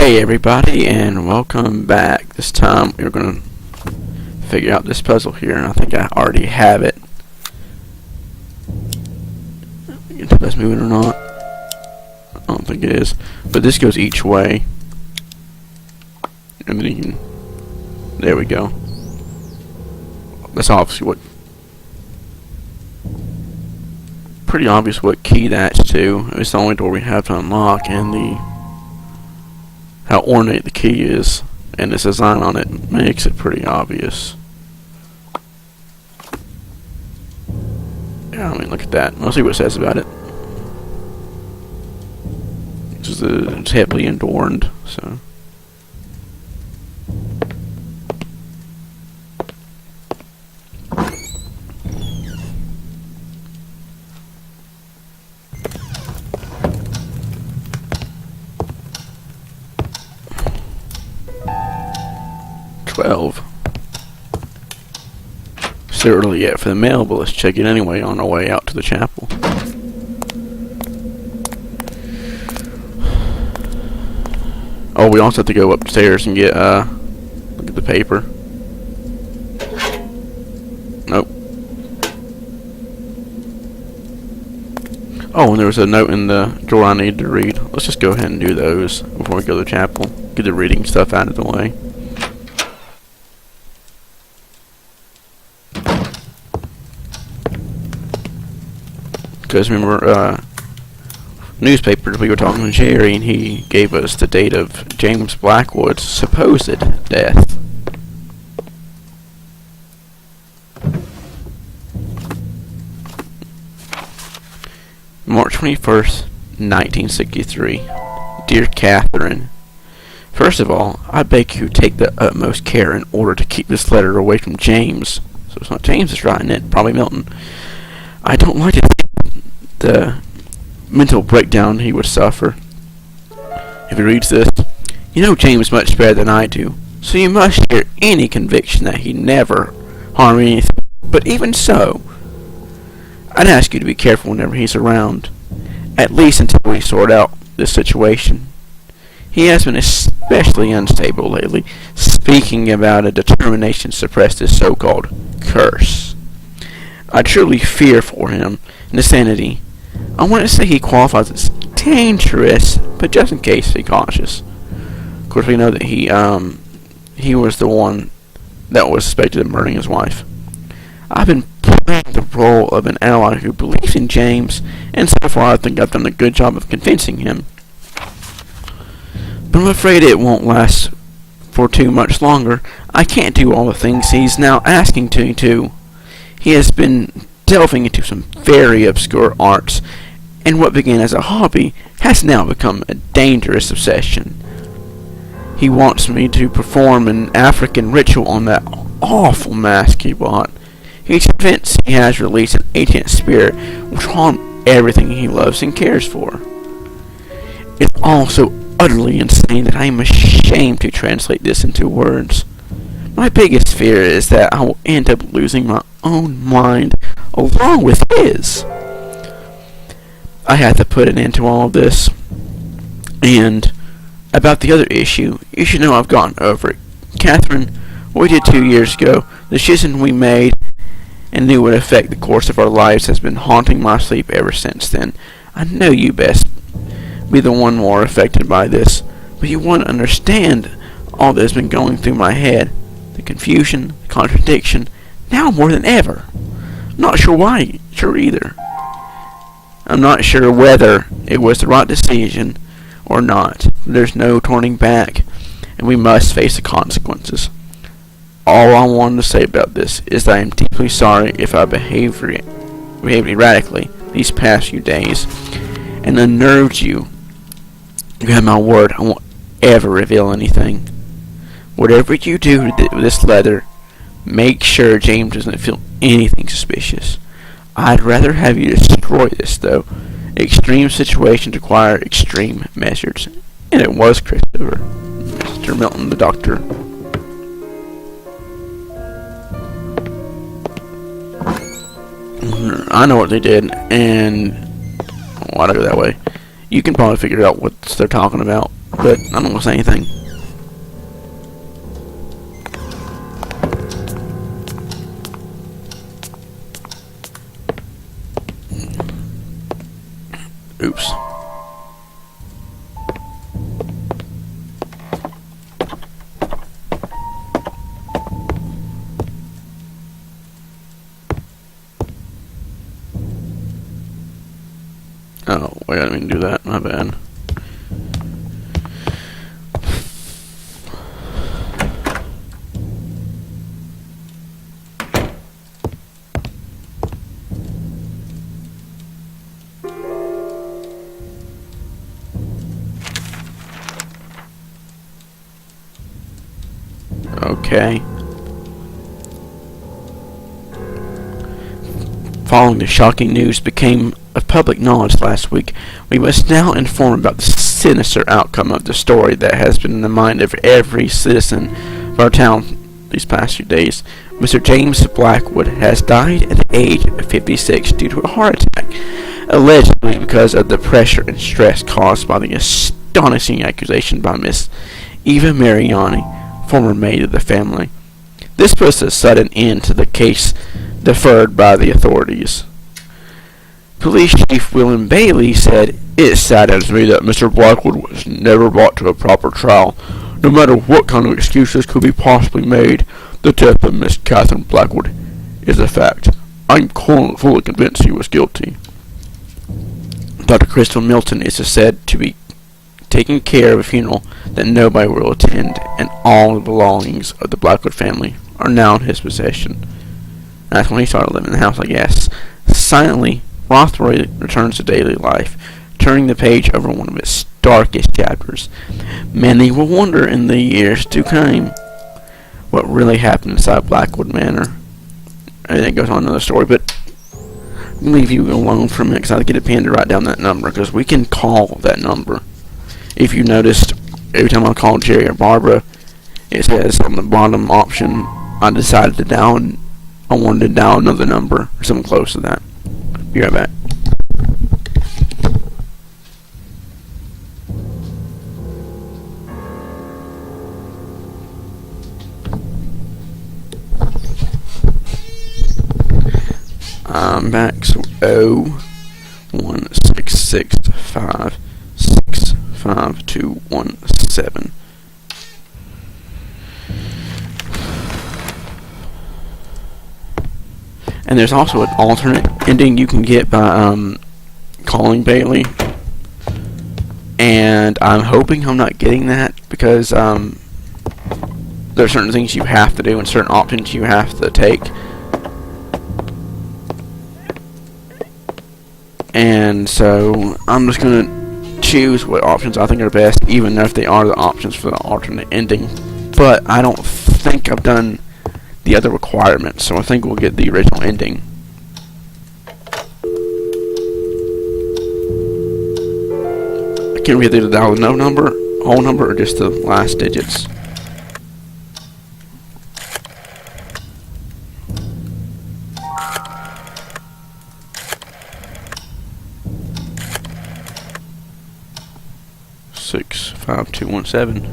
Hey everybody, and welcome back. This time we're going to figure out this puzzle here, and I think I already have it. If that's moving or not. I don't think it is. But this goes each way. And then you can... There we go. That's obviously what... Pretty obvious what key that's to. It's the only door we have to unlock, and how ornate the key is, and this design on it makes it pretty obvious. Yeah, I mean, look at that. Let's see what it says about it. It's heavily adorned, so. Still early yet for the mail, but let's check it anyway on our way out to the chapel. Oh, we also have to go upstairs and get look at the paper. Nope. Oh, and there was a note in the drawer I need to read. Let's just go ahead and do those before we go to the chapel. Get the reading stuff out of the way. Because remember, newspapers, we were talking to Jerry, and he gave us the date of James Blackwood's supposed death. March 21st, 1963. Dear Catherine, first of all, I beg you take the utmost care in order to keep this letter away from James. So it's not James that's writing it, probably Milton. I don't like to think the mental breakdown he would suffer if he reads this. You know James much better than I do, so you must share any conviction that he never harmed anything. But even so, I'd ask you to be careful whenever he's around, at least until we sort out this situation. He has been especially unstable lately, speaking about a determination to suppress this so-called curse. I truly fear for him and his sanity. I want to say he qualifies as dangerous, but just in case, be cautious. Of course, we know that he was the one that was suspected of murdering his wife. I've been playing the role of an ally who believes in James, and so far I think I've done a good job of convincing him. But I'm afraid it won't last for too much longer. I can't do all the things he's now asking me to. He has been delving into some very obscure arts, and what began as a hobby has now become a dangerous obsession. He wants me to perform an African ritual on that awful mask he bought. He's convinced he has released an ancient spirit which will harm everything he loves and cares for. It's all so utterly insane that I am ashamed to translate this into words. My biggest fear is that I will end up losing my own mind along with his. I have to put an end to all of this. And about the other issue, you should know I've gotten over it. Catherine, what we did 2 years ago, the decision we made and knew would affect the course of our lives has been haunting my sleep ever since then. I know you best be the one more affected by this, but you won't understand all that has been going through my head. The confusion, the contradiction, now more than ever. I'm not sure either. I'm not sure whether it was the right decision or not. There's no turning back, and we must face the consequences. All I wanted to say about this is that I am deeply sorry if I behaved erratically these past few days and unnerved you. You have my word, I won't ever reveal anything. Whatever you do with this letter, make sure James doesn't feel anything suspicious. I'd rather have you destroy this, though. Extreme situations require extreme measures. And it was Christopher. Mr. Milton, the doctor. I know what they did, and why do I go that way? You can probably figure out what they're talking about. but I'm not gonna say anything. Oops. Oh, wait, I didn't mean to do that. My bad. Okay. Following the shocking news became of public knowledge last week, we must now inform about the sinister outcome of the story that has been in the mind of every citizen of our town these past few days. Mr. James Blackwood has died at the age of 56 due to a heart attack, allegedly because of the pressure and stress caused by the astonishing accusation by Miss Eva Mariani, former maid of the family. This puts a sudden end to the case deferred by the authorities. Police Chief William Bailey said, "It saddens me that Mr. Blackwood was never brought to a proper trial. No matter what kind of excuses could be possibly made, the death of Miss Catherine Blackwood is a fact. I'm fully convinced he was guilty." Dr. Crystal Milton is said to be taking care of a funeral that nobody will attend, and all the belongings of the Blackwood family are now in his possession. That's when he started living in the house, I guess. Silently, Rothroy returns to daily life, turning the page over one of its darkest chapters. Many will wonder in the years to come what really happened inside Blackwood Manor. And then it goes on another story, but I'll leave you alone for a minute because I have to get a pen to write down that number, because we can call that number. If you noticed, every time I call Jerry or Barbara, it says on the bottom option, I decided to dial, and I wanted to dial another number, or something close to that. Be right back. I'm back, so 01665655217. And there's also an alternate ending you can get by calling Bailey. And I'm hoping I'm not getting that, because there are certain things you have to do and certain options you have to take. And so I'm just going to choose what options I think are best, even if they are the options for the alternate ending. But I don't think I've done the other requirements, so I think we'll get the original ending. I can't read either the no number, whole number, or just the last digits. Six 5217.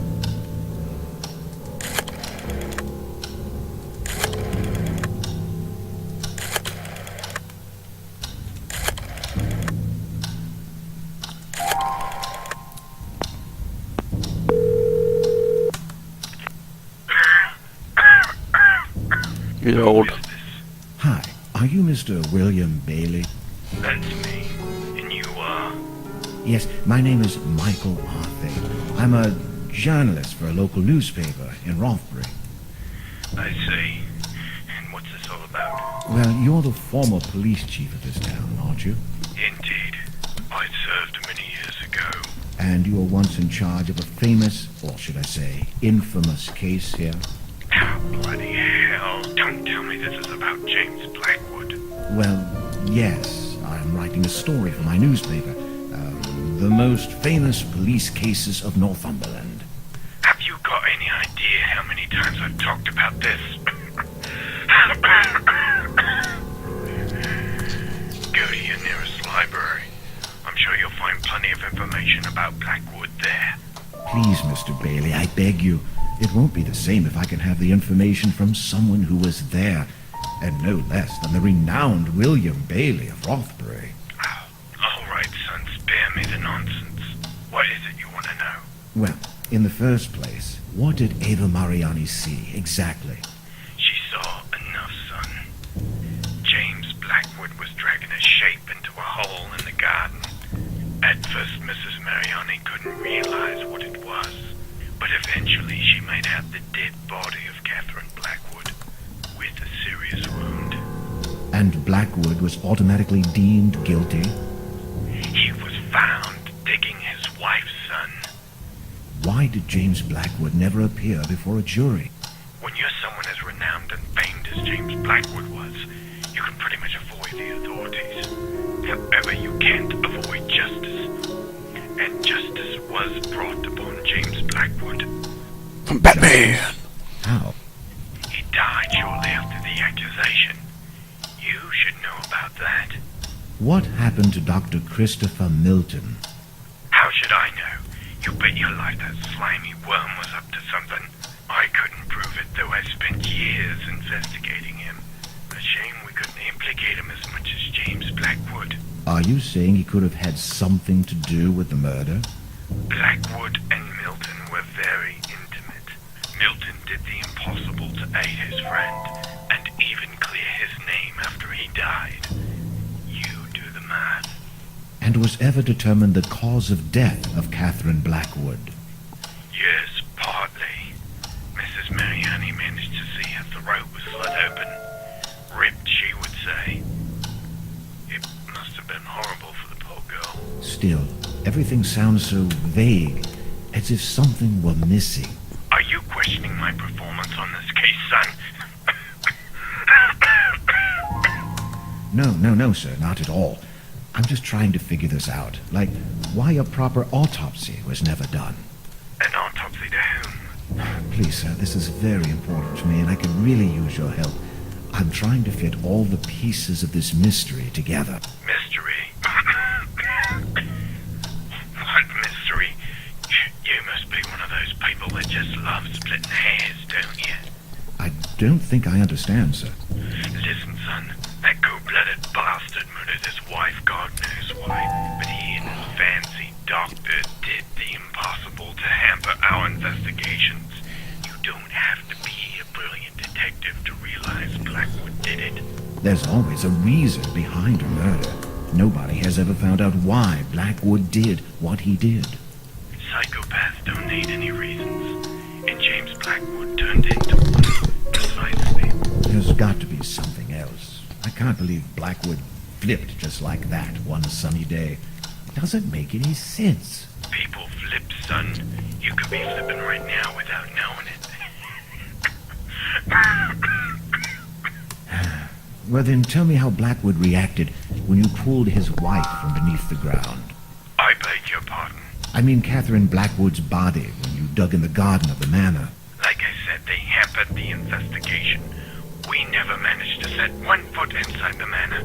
He's old. Hi, are you Mr. William Bailey? That's me. And you are? Yes, my name is Michael Arthur. I'm a journalist for a local newspaper in Rothbury. I see. And what's this all about? Well, you're the former police chief of this town, aren't you? Indeed. I served many years ago. And you were once in charge of a famous, or should I say, infamous case here? Oh, bloody hell. Don't tell me this is about James Blackwood. Well, yes. I'm writing a story for my newspaper. The most famous police cases of Northumberland. Have you got any idea how many times I've talked about this? Go to your nearest library. I'm sure you'll find plenty of information about Blackwood there. Please, Mr. Bailey, I beg you. It won't be the same if I can have the information from someone who was there, and no less than the renowned William Bailey of Rothbury. Oh, all right, son, spare me the nonsense. What is it you want to know? Well, in the first place, what did Ava Mariani see exactly? She saw enough, son. James Blackwood was dragging a shape into a hole in the garden. At first, Mrs. Mariani couldn't realize what it was, but eventually she made out the dead body of Catherine Blackwood with a serious wound. And Blackwood was automatically deemed guilty? He was found digging his wife's son. Why did James Blackwood never appear before a jury? When you're someone as renowned and famed as James Blackwood was, you can pretty much avoid the authorities. However, you can't avoid justice. And justice was brought upon James Blackwood. From Batman! How? He died shortly after the accusation. You should know about that. What happened to Dr. Christopher Milton? How should I know? You bet your life that slimy worm was up to something. I couldn't prove it, though I spent years investigating him. A shame we couldn't implicate him as much as James Blackwood. Are you saying he could have had something to do with the murder? Blackwood and Milton were very intimate. Milton did the impossible to aid his friend, and even clear his name after he died. You do the math. And was ever determined the cause of death of Catherine Blackwood? Yes, partly. Mrs. Mariani managed to see her throat was slit open. Ripped, she would say. It must have been horrible for the poor girl. Still, everything sounds so vague, as if something were missing. Are you questioning my performance on this case, son? No, sir, not at all. I'm just trying to figure this out, like why a proper autopsy was never done. An autopsy to whom? Please, sir, this is very important to me, and I could really use your help. I'm trying to fit all the pieces of this mystery together. Mystery? What mystery? You must be one of those people that just love splitting hairs, don't you? I don't think I understand, sir. Listen, son, that cold-blooded bastard murdered his wife, God knows why, but he and his fancy doctor did the impossible to hamper our investigations. You don't have to be a brilliant detective to realize Blackwood did it. There's always a reason behind a murder. Nobody has ever found out why Blackwood did what he did. Psychopaths don't need any reasons, and James Blackwood turned into one, precisely. There's got to be something else. I can't believe Blackwood flipped just like that one sunny day. It doesn't make any sense. People flip, son. You could be flipping right now without knowing it. Well, then tell me how Blackwood reacted when you pulled his wife from beneath the ground. I beg your pardon. I mean Catherine Blackwood's body when you dug in the garden of the manor. Like I said, they hampered the investigation. We never managed to set one foot inside the manor.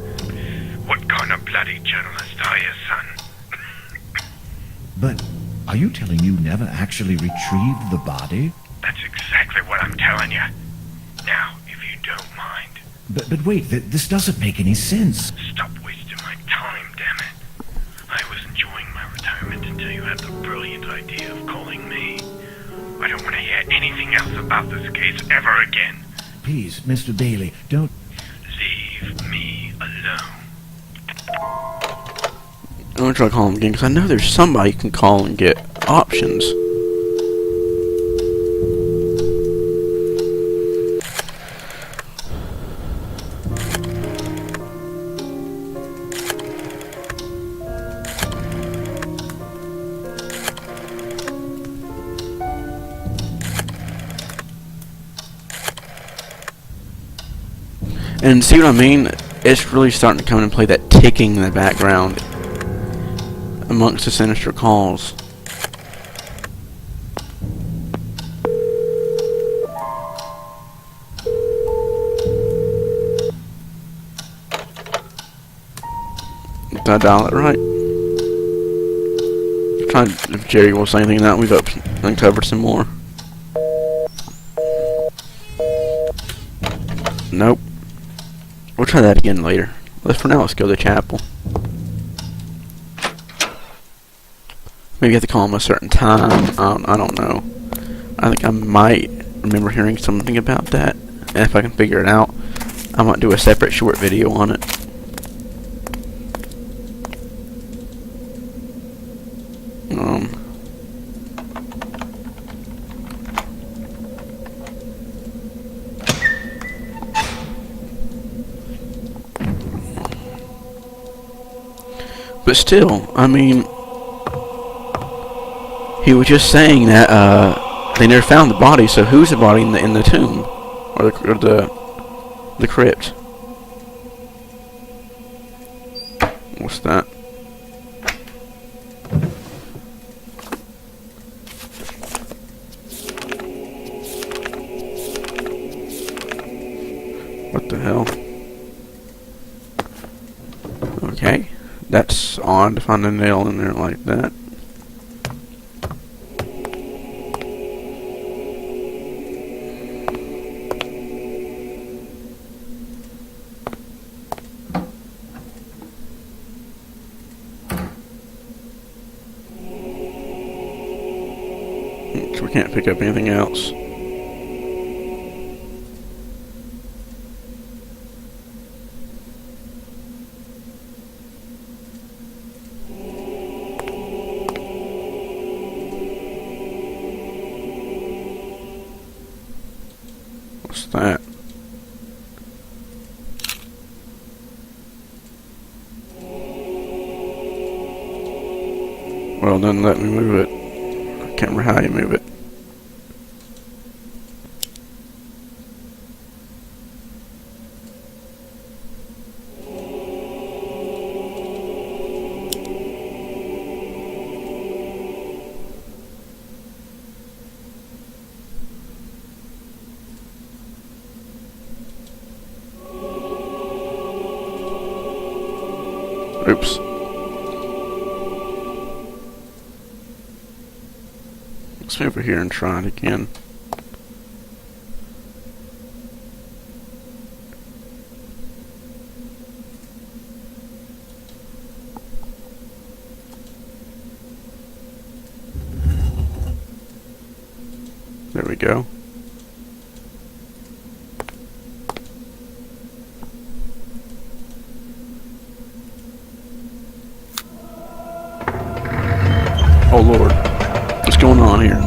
What kind of bloody journalist are you, son? But are you telling me you never actually retrieved the body? That's exactly what I'm telling you. Now, if you don't mind, But wait, this doesn't make any sense. stop wasting my time, damn it. I was enjoying my retirement until you had the brilliant idea of calling me. I don't want to hear anything else about this case ever again. Please, Mr. Bailey, don't... Leave me alone. I'm gonna try to call him again, because I know there's somebody you can call and get options. And see what I mean? It's really starting to come and play that ticking in the background amongst the sinister calls. Did I dial it right? Trying if Jerry will say anything now, we've uncovered some more. Nope. We'll try that again later. For now, let's go to the chapel. Maybe you have to call him a certain time. I don't know. I think I might remember hearing something about that. And if I can figure it out, I might do a separate short video on it. But still, I mean, he was just saying that they never found the body. So who's the body in the tomb or the crypt? What's that? What the hell? Okay. That's odd to find a nail in there like that. So we can't pick up anything else. What's that? Well, then let me move it. I can't remember how you move it. Oops. Let's move over here and try it again. There we go. Oh Lord, what's going on here?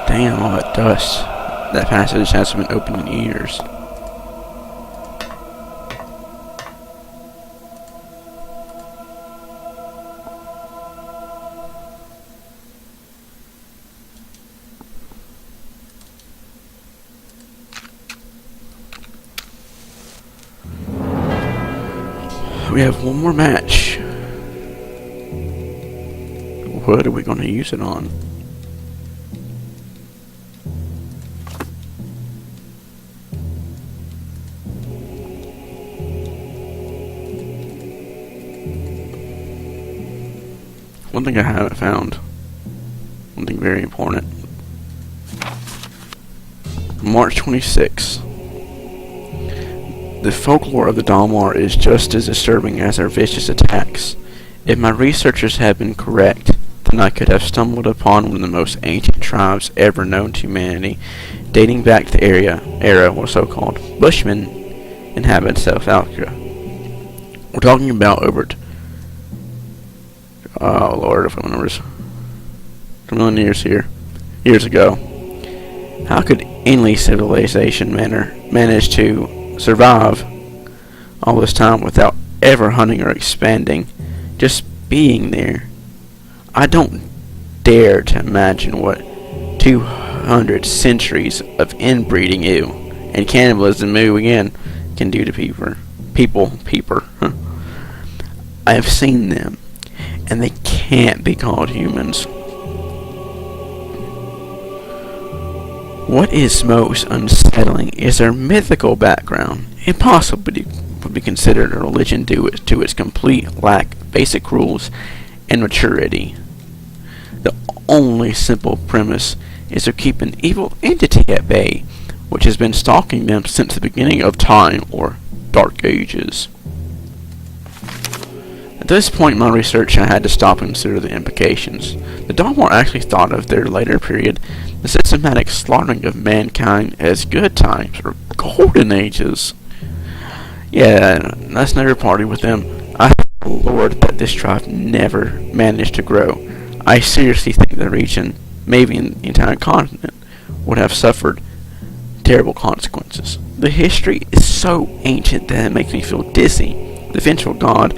Damn, all that dust. That passage hasn't been opened in years. We have one more match. What are we going to use it on? One thing I haven't found. One thing very important. March 26th. The folklore of the Dalmar is just as disturbing as their vicious attacks. If my researchers had been correct, then I could have stumbled upon one of the most ancient tribes ever known to humanity, dating back to the era of so-called Bushmen inhabit South Africa. We're talking about oh Lord, if I remember, a million years ago. How could any civilization manage to survive all this time without ever hunting or expanding, just being there? I don't dare to imagine what 200 centuries of inbreeding and cannibalism can do to people. I have seen them, and they can't be called humans. What is most unsettling is their mythical background. Impossible would be considered a religion due to its complete lack of basic rules and maturity. The only simple premise is to keep an evil entity at bay, which has been stalking them since the beginning of time, or Dark Ages. At this point in my research, I had to stop and consider the implications. The Dalmor actually thought of their later period, the systematic slaughtering of mankind, as good times, or golden ages. Yeah, that's never party with them. I thank the Lord that this tribe never managed to grow. I seriously think the region, maybe the entire continent, would have suffered terrible consequences. The history is so ancient that it makes me feel dizzy. The vengeful god,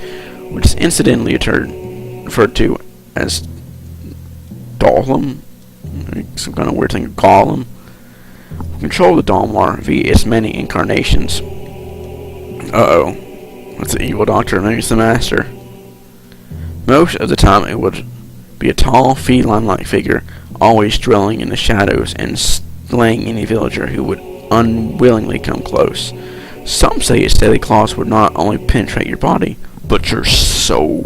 which is incidentally referred to as Dalum, some kind of weird thing, Gollum, will control the Dalmar via its many incarnations. Uh-oh. What's the evil doctor? Maybe it's the master. Most of the time it would be a tall, feline-like figure, always dwelling in the shadows and slaying any villager who would unwillingly come close. Some say its deadly claws would not only penetrate your body, but your soul.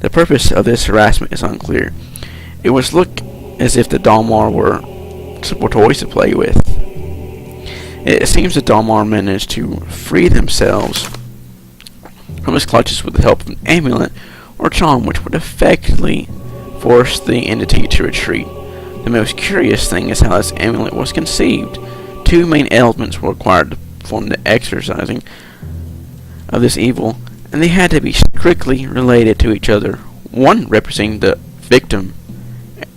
The purpose of this harassment is unclear. It would look as if the Dalmar were simple toys to play with. It seems the Dalmar managed to free themselves from his clutches with the help of an amulet or charm which would effectively force the entity to retreat. The most curious thing is how this amulet was conceived. Two main elements were required to perform the exorcising of this evil, and they had to be strictly related to each other, one representing the victim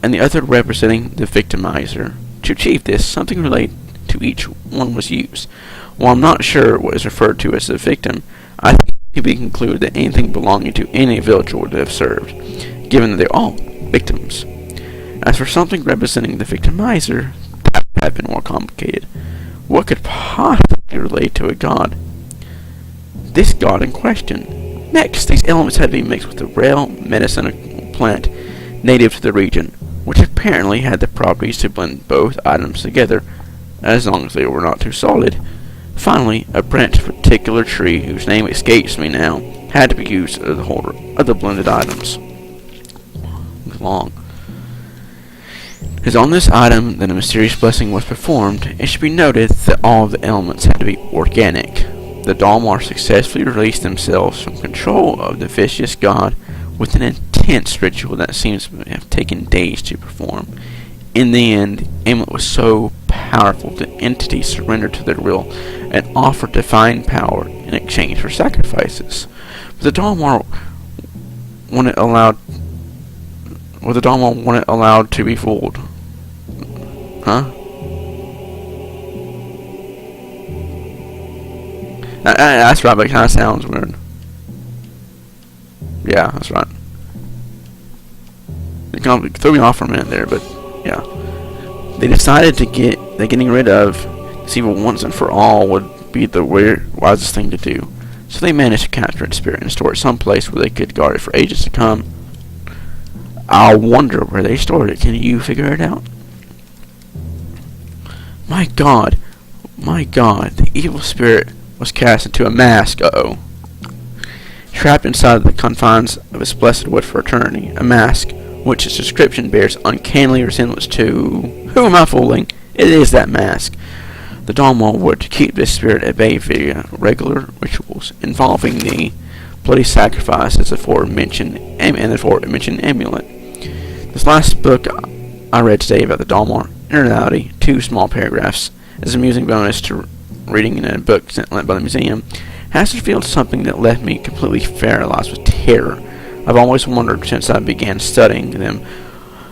and the other representing the victimizer. To achieve this, something related to each one was used. While I'm not sure what is referred to as the victim, I think it can be concluded that anything belonging to any villager would have served, given that they're all victims. As for something representing the victimizer, that would have been more complicated. What could possibly relate to a god? This god in question. Next, these elements had to be mixed with a rare medicinal plant native to the region, which apparently had the properties to blend both items together, as long as they were not too solid. Finally, a branch of a particular tree, whose name escapes me now, had to be used as the holder of the blended items. Long. It is on this item that a mysterious blessing was performed. It should be noted that all of the elements had to be organic. The Dalmar successfully released themselves from control of the vicious god with an intense ritual that seems to have taken days to perform. In the end, the amulet was so powerful the entity surrendered to their will and offered divine power in exchange for sacrifices. But the Dalmar wanted allowed to be fooled. Huh? That's right, but it kind of sounds weird. Yeah, that's right. It kind of threw me off for a minute there, but yeah. They decided that getting rid of this evil once and for all would be the wisest thing to do. So they managed to capture its spirit and store it someplace where they could guard it for ages to come. I wonder where they stored it. Can you figure it out? My God, the evil spirit was cast into a mask. Uh-oh. Trapped inside the confines of its blessed wood for eternity. A mask which its description bears uncannily resemblance to... Who am I fooling? It is that mask. The Dalmar would keep this spirit at bay via regular rituals involving the bloody sacrifices of the aforementioned amulet. This last book I read today about the Dalmar, in reality, 2 small paragraphs, as an amusing bonus to reading in a book sent by the museum, has revealed something that left me completely paralyzed with terror. I've always wondered since I began studying them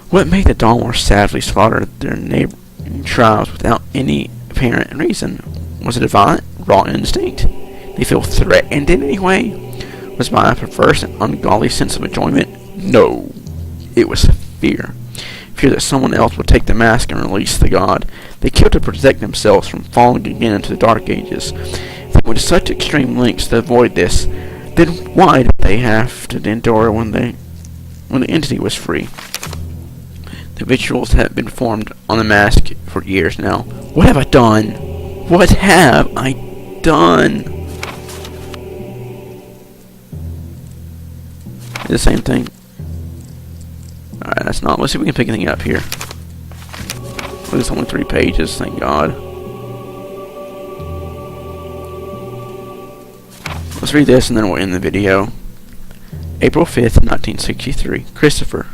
what made the Dalmar savagely slaughter their neighboring tribes without any apparent reason. Was it a violent, raw instinct? Did they feel threatened in any way? Was by a perverse and ungodly sense of enjoyment? No. It was fear. Fear that someone else would take the mask and release the god. They killed to protect themselves from falling again into the Dark Ages. If they went to such extreme lengths to avoid this, then why did they have to endure when the entity was free? The rituals have been performed on the mask for years now. What have I done? What have I done? The same thing. Alright, that's not. Let's see if we can pick anything up here. It's only 3 pages, thank God. Let's read this and then we'll end the video. April 5th, 1963. Christopher.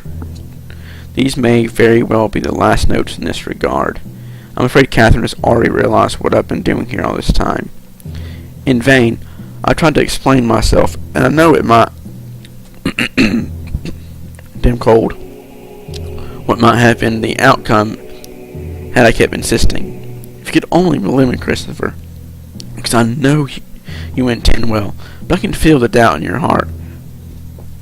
These may very well be the last notes in this regard. I'm afraid Catherine has already realized what I've been doing here all this time. In vain, I tried to explain myself, and I know it might... damn cold. What might have been the outcome had I kept insisting. If you could only believe me, Christopher, because I know you intend well, but I can feel the doubt in your heart.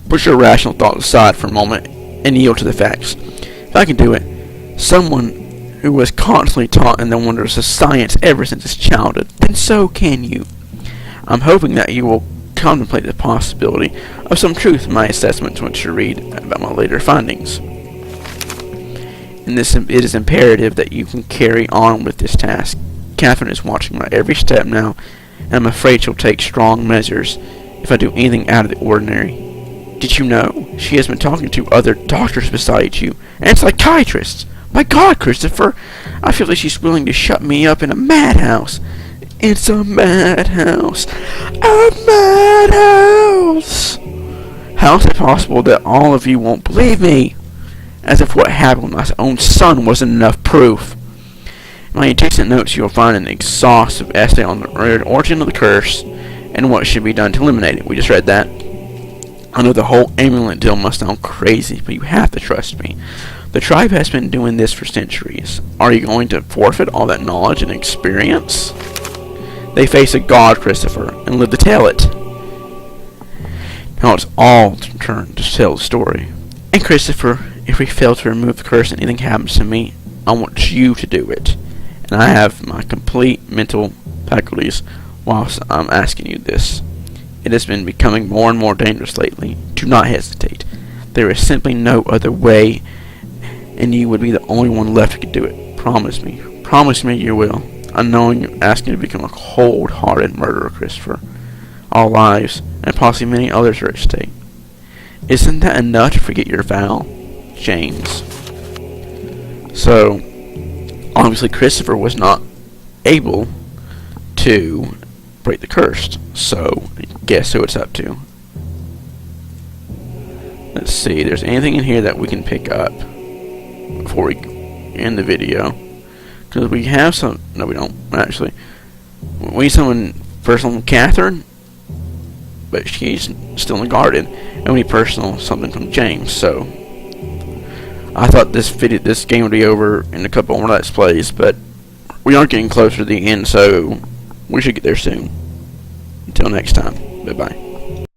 Put your rational thoughts aside for a moment and yield to the facts. If I can do it, someone who was constantly taught in the wonders of science ever since his childhood, then so can you. I'm hoping that you will contemplate the possibility of some truth in my assessments once you read about my later findings. In this, it is imperative that you can carry on with this task. Catherine is watching my every step now, and I'm afraid she'll take strong measures if I do anything out of the ordinary. Did you know she has been talking to other doctors besides you, and psychiatrists? My God, Christopher, I feel like she's willing to shut me up in a madhouse. It's a madhouse. A madhouse! How is it possible that all of you won't believe me? As if what happened with my own son wasn't enough proof. In my adjacent notes you will find an exhaustive essay on the origin of the curse and what should be done to eliminate it. We just read that. I know the whole amulet deal must sound crazy, but you have to trust me. The tribe has been doing this for centuries. Are you going to forfeit all that knowledge and experience? They face a god, Christopher, and live to tell it. Now it's all turn to tell the story. And Christopher, if we fail to remove the curse and anything happens to me, I want you to do it. And I have my complete mental faculties whilst I'm asking you this. It has been becoming more and more dangerous lately. Do not hesitate. There is simply no other way, and you would be the only one left who could do it. Promise me. Promise me you will. Unknowing you're asking to become a cold-hearted murderer, Christopher. Our lives, and possibly many others, are at stake. Isn't that enough to forget your vow, James? So, obviously Christopher was not able to break the curse. So, guess who it's up to? Let's see, there's anything in here that we can pick up before we end the video. Because we have some... No, we don't, actually. We need someone personal from Catherine, but she's still in the garden. And we need personal something from James, so... I thought this game would be over in a couple more Let's Plays, but we are getting closer to the end, so we should get there soon. Until next time, bye-bye.